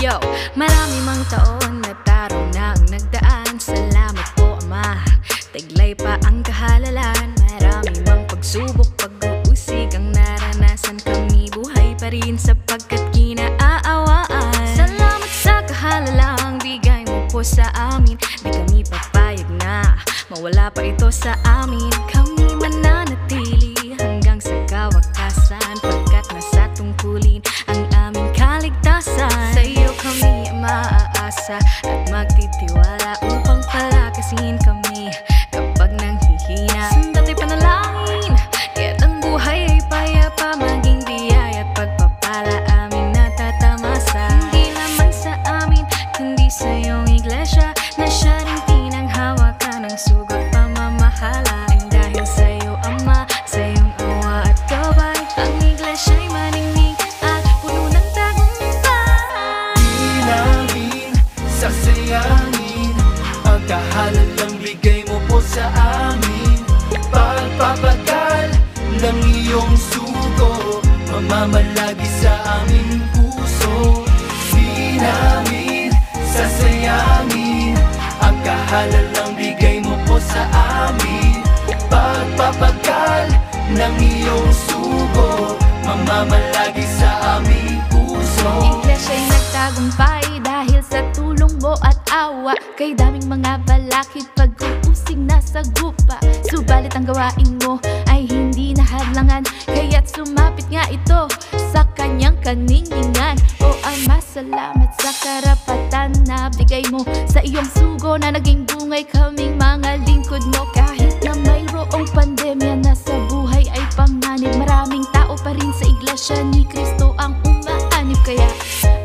Yo, marami mang taon na taro na ang nagdaan. Salamat po Ama, taglay pa ang kahalalan. Marami mang pagsubok, pag-uusig ang naranasan. Kami buhay pa rin sapagkat kinaawaan. Salamat sa kahalalang bigay mo po sa amin. Di kami papayag na mawala pa ito sa amin. Kami mananatili hanggang sa kawakasan, pagkat nasa tungkulin ang aming kaligtasan. Sa iyo kami maaasa at magtitiwala upang palakasin kami kapag nanghihina. Sundat ay panalangin, kaya't ang buhay ay payapa, maging biyaya at pagpapala aming natatamasa. Hindi lamang sa amin, kundi sa iyong iglesia, na siya rin pinanghawakan ng sugat pamamahala. Ang dahil sa iyo Ama, sa iyong awa at gabay, ang iglesia ay maningning at puno ng tagumpay. Di namin sasayangin ang kahalalang bigay mo po sa amin. Pagpapagal ng iyong sugo, mamamalagi sa aming puso. Di namin sasayangin ang kahalalang bigay mo po sa amin. Pagpapagal ng iyong sugo, mamamalagi sa aming puso. Iglesya'y nagtagumpay dahil sa tulong mo at awa. Kay daming mga balakid, pag-uusig na sa gupa. Subalit ang gawain mo ay hindi nahadlangan, kaya't sumapit nga ito sa kanyang kaningningan. O Ama, salamat sa karapatan na bigay mo sa iyong sugo, na naging bungay kaming mga lingkod mo. Kahit na mayroong pandemya na sa buhay ay panganib, maraming tao pa rin sa iglesia ni Kristo ang umaanib. Kaya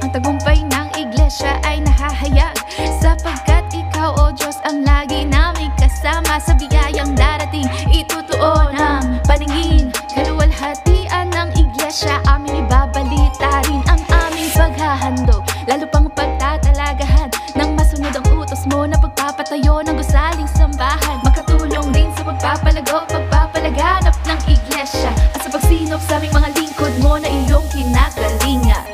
ang tagumpay ng iglesia ay nahahayag, sapagkat ikaw o Diyos ang lagi naming kasama. Sa biyayang darating, itutuon ang paningin, kaluwalhatian ng iglesia. Aming ibabalita rin ang aming paghahandog, lalo pang pagtatalagahan ng masunod ang utos mo na pagpapatayo ng gusaling sambahan. Makatulong din sa pagpapalago, pagpapalaganap ng iglesia, at sa pagsinop sa aming mga lingkod mo na iyong kinagalingan.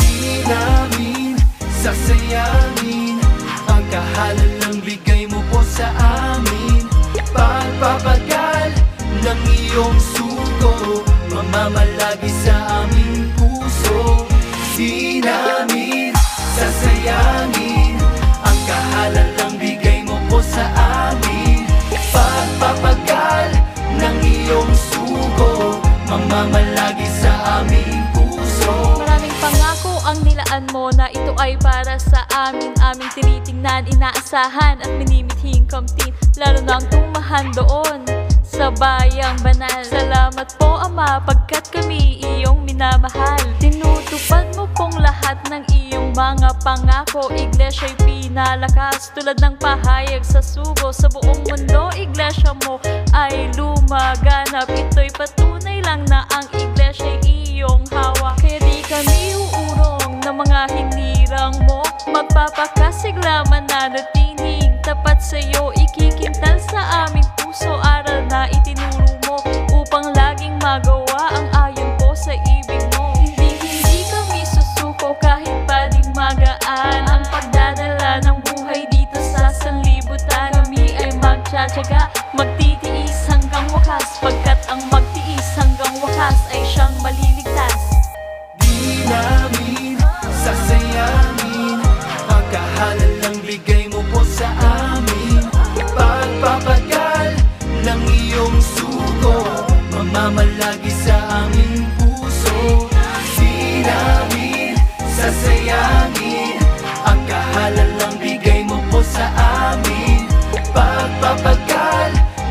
Di namin sasayangin ang kahalalang bigay mo po sa amin. Pagpapagal ng iyong sugo, mamamalagi sa aming puso. Di namin sasayangin ang kahalalang bigay mo po sa amin. Pagpapagal ng iyong sugo, mamamalagi sa aming puso. Maraming pangako ang nilaan mo na ito ay para sa amin. Aming tinitingnan, inaasahan at minimithing kamtin, lalo na ang tumahan doon sa bayang banal. Salamat po Ama, pagkat kami iyong minamahal. Tinutupad mo pong lahat ng iyong mga pangako. Iglesya'y pinalakas tulad ng pahayag sa sugo. Sa buong mundo, iglesia mo ay lumaganap. Ito'y patunay lang na ang iglesya'y iyong hawak. Kaya di kami uurong ng mga hinirang mo, magpapakasigla mananatiling tapat sa'yo. Ikikintal sa aming puso, aral na itinuro mo, upang laging magawa ang ayon po sa ibig mo. Hindi kami susuko kahit pa di magaan ang pagdadala ng buhay dito sa sanlibutan. Kami ay magtsatsaga, magtitiis hanggang wakas, pagkat ang magtiis hanggang wakas ay siyang maliligtas. Di namin sasayangin ang kahalalang bigay mo po sa amin. Pagpapagal ng iyong sugo, mamamalagi sa aming puso. Di namin sasayangin ang kahalalang bigay mo po sa amin. Pagpapagal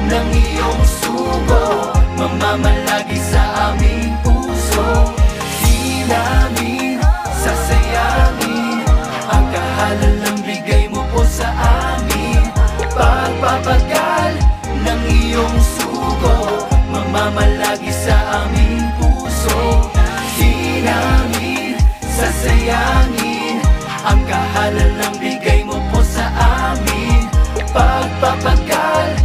ng iyong sugo, mamamalagi sa aming puso. Di namin sasayangin ang kahalalang bigay mo po sa amin. Pagpapagal ng iyong sugo, mamamalagi sa aming puso. Di namin sasayangin ang kahalalang bigay mo po sa amin. Pagpapagal